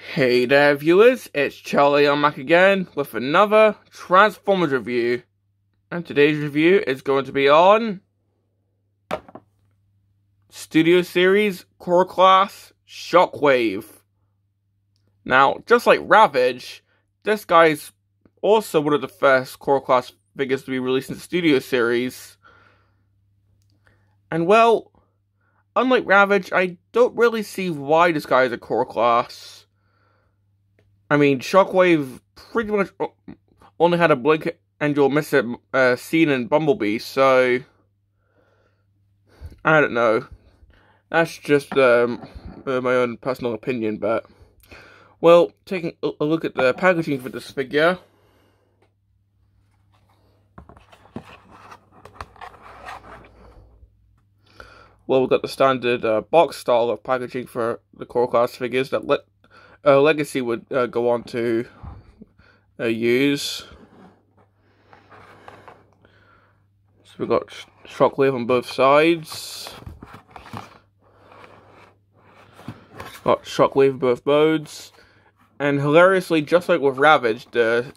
Hey there viewers, it's Charlie. I'm back again with another Transformers review. And today's review is going to be on Studio Series Core Class Shockwave. Now, just like Ravage, this guy's also one of the first Core Class figures to be released in the Studio Series. And well, unlike Ravage, I don't really see why this guy is a Core Class. I mean, Shockwave pretty much only had a blink and you'll miss it scene in Bumblebee, so I don't know. That's just my own personal opinion, but well, taking a look at the packaging for this figure. Well, we've got the standard box style of packaging for the Core Class figures that Legacy would go on to use. So we've got Shockwave on both sides. Got Shockwave in both modes. And hilariously, just like with Ravage, the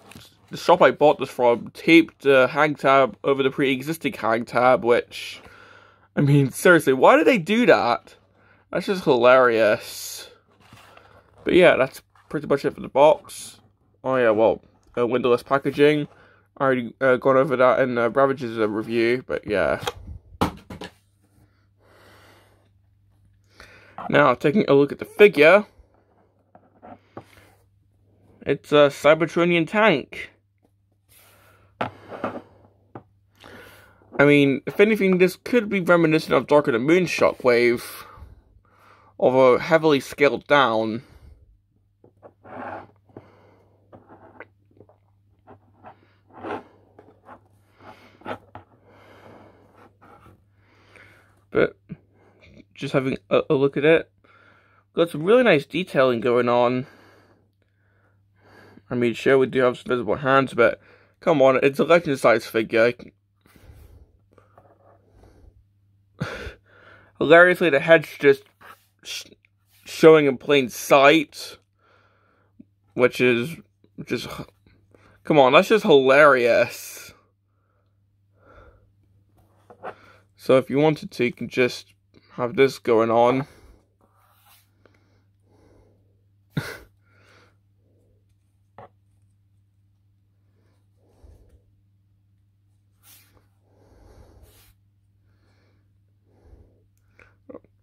shop I bought this from taped the hang tab over the pre-existing hang tab, which, I mean, seriously, why did they do that? That's just hilarious. But yeah, that's pretty much it for the box. Oh yeah, well, windowless packaging. I already gone over that in Ravage's review, but yeah. Now, taking a look at the figure. It's a Cybertronian tank. I mean, if anything, this could be reminiscent of Dark of the Moon Shockwave, although heavily scaled down. But just having a look at it, got some really nice detailing going on. I mean, sure, we do have some visible hands, but come on, it's a legend size figure. Hilariously, the head's just showing in plain sight, which is just, come on, that's just hilarious. So if you wanted to, you can just have this going on.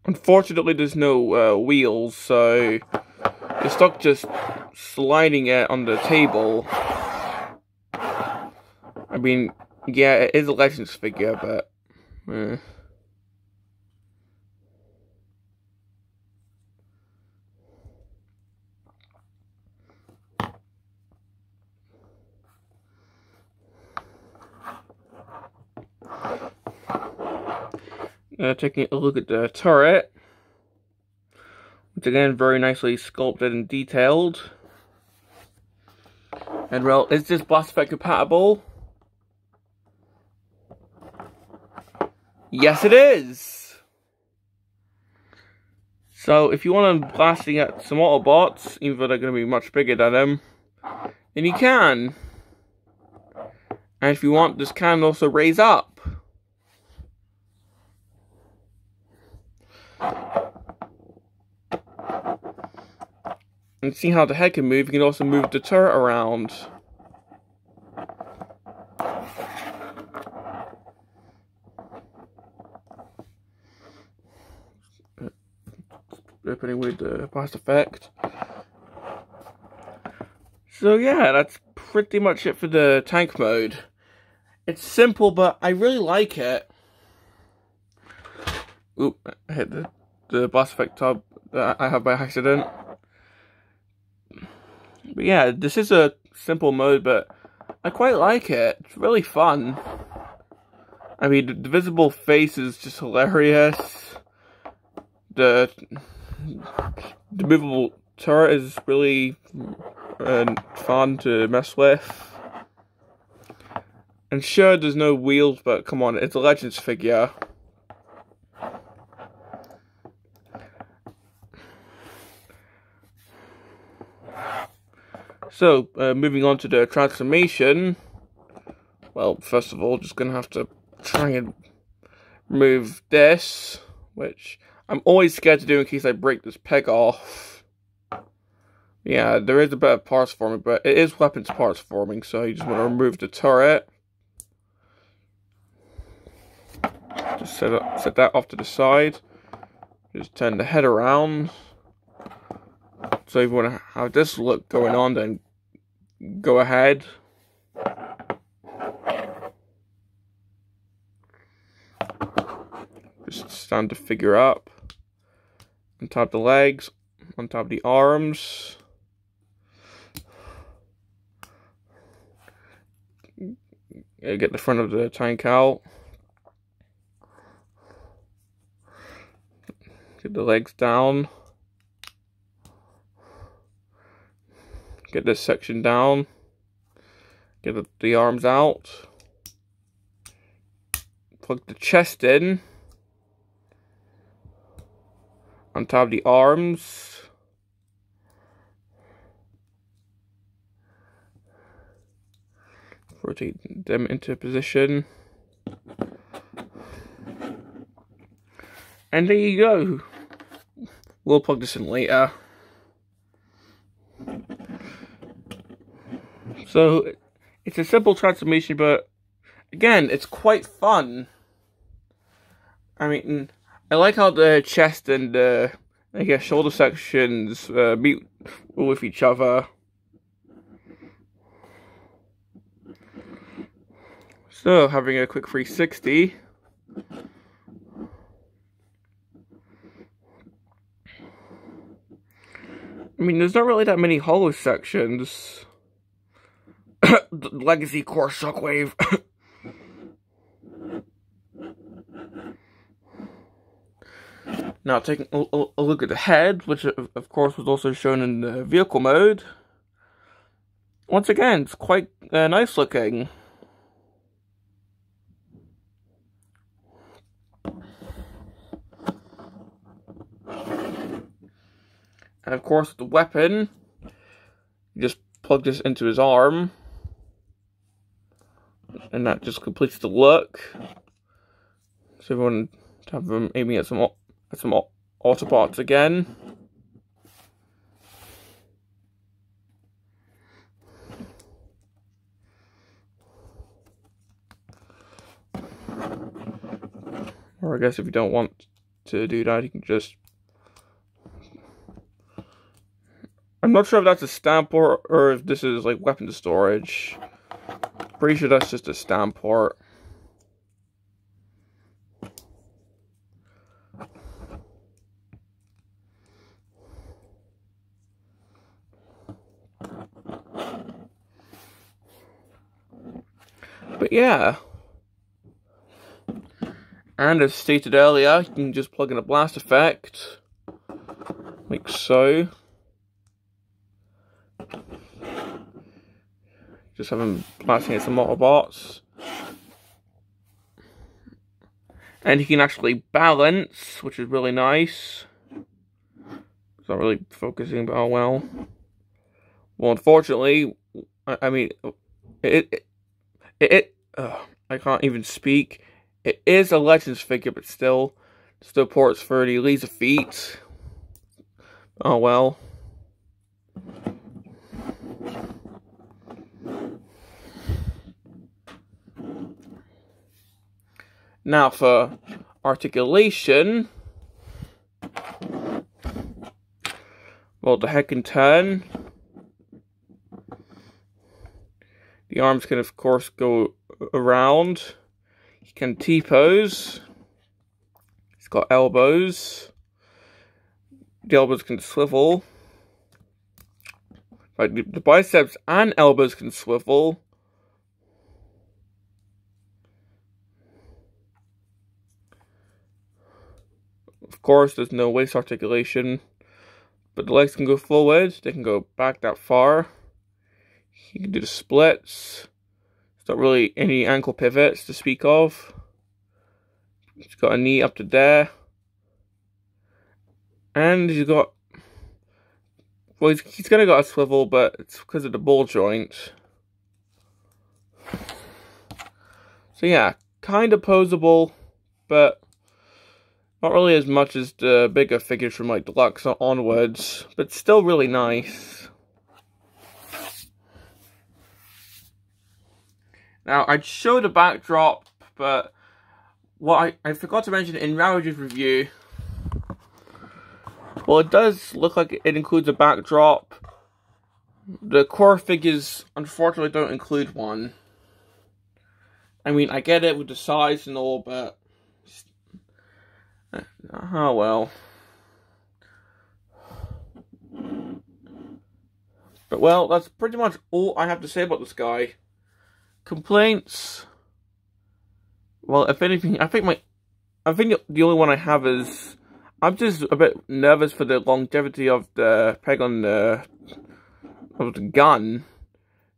Unfortunately, there's no wheels, so you're stuck just sliding it on the table. I mean, yeah, it is a Legends figure, but taking a look at the turret, which again, very nicely sculpted and detailed. And well, is this blast effect compatible? Yes, it is! So, if you want to blasting at some Autobots, even though they're going to be much bigger than him, then you can. And if you want, this can also raise up. And see how the head can move, you can also move the turret around. Opening with the blast effect. So yeah, that's pretty much it for the tank mode. It's simple, but I really like it. Oop, I hit the blast effect tab that I have by accident. But yeah, this is a simple mode, but I quite like it. It's really fun. I mean, the visible face is just hilarious. The movable turret is really fun to mess with. And sure, there's no wheels, but come on, it's a Legends figure. So, moving on to the transformation. Well, first of all, just gonna have to try and remove this, which I'm always scared to do in case I break this peg off. Yeah, there is a bit of parts forming, but it is weapons parts forming, so you just want to remove the turret. Just set that off to the side. Just turn the head around. So if you want to have this look going on, then go ahead. Just stand the figure up. On top of the legs, on top of the arms. Get the front of the tank out. Get the legs down. Get this section down. Get the arms out. Plug the chest in. On top of the arms. Rotate them into position. And there you go. We'll plug this in later. So, it's a simple transformation, but again, it's quite fun. I mean, I like how the chest and the, I guess, shoulder sections meet with each other. So, having a quick 360. I mean, there's not really that many hollow sections. The Legacy Core Shockwave. Now, taking a look at the head, which of course was also shown in the vehicle mode. Once again, it's quite nice looking. And of course, the weapon, you just plug this into his arm. And that just completes the look. So we want to have him aiming at some Autobots again. Or I guess if you don't want to do that, you can just... I'm not sure if that's a stamp port or if this is like weapon storage. Pretty sure that's just a stamp port. But yeah. And as stated earlier, you can just plug in a blast effect. Like so. Just have him blasting at some Autobots. And he can actually balance, which is really nice. It's not really focusing that well. Well, unfortunately, I mean, I can't even speak. It is a Legends figure, but still ports for the laser feet. Oh well. Now for articulation, well, the head can turn. The arms can, of course, go around. He can T-pose. He's got elbows. The elbows can swivel. Like the biceps and elbows can swivel. Of course, there's no waist articulation, but the legs can go forward. They can go back that far. You can do the splits. There's not really any ankle pivots to speak of. He's got a knee up to there. And he's got Well, he's gonna got a swivel, but it's because of the ball joint. So yeah, kind of posable, but not really as much as the bigger figures from like Deluxe onwards, but still really nice. Now, I'd show the backdrop, but what I forgot to mention in Ravage's review, well, it does look like it includes a backdrop. The core figures, unfortunately, don't include one. I mean, I get it with the size and all, but oh well. But well, that's pretty much all I have to say about this guy. Complaints? Well, if anything, I think the only one I have is I'm just a bit nervous for the longevity of the peg on the gun.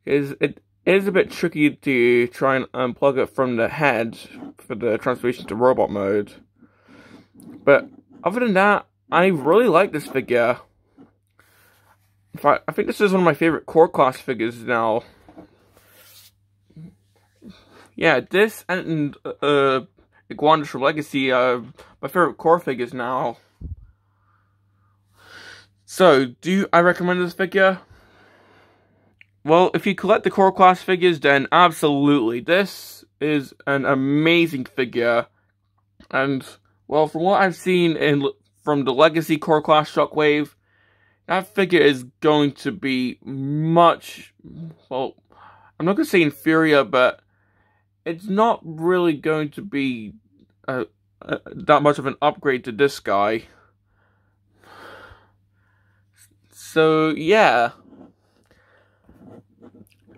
It is a bit tricky to try and unplug it from the head for the transformation to robot mode. But other than that, I really like this figure. In fact, I think this is one of my favorite core class figures now. Yeah, this and Iguanas from Legacy are my favorite core figures now. So, do I recommend this figure? Well, if you collect the core class figures, then absolutely. This is an amazing figure. And, well, from what I've seen from the Legacy core class Shockwave, that figure is going to be much, well, I'm not going to say inferior, but it's not really going to be that much of an upgrade to this guy. So, yeah.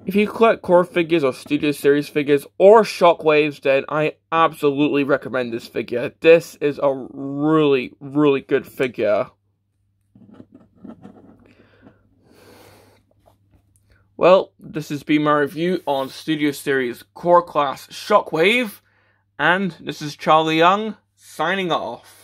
If you collect core figures or Studio Series figures or Shockwaves, then I absolutely recommend this figure. This is a really, really good figure. Well, this has been my review on Studio Series Core Class Shockwave, and this is Charlie Young, signing off.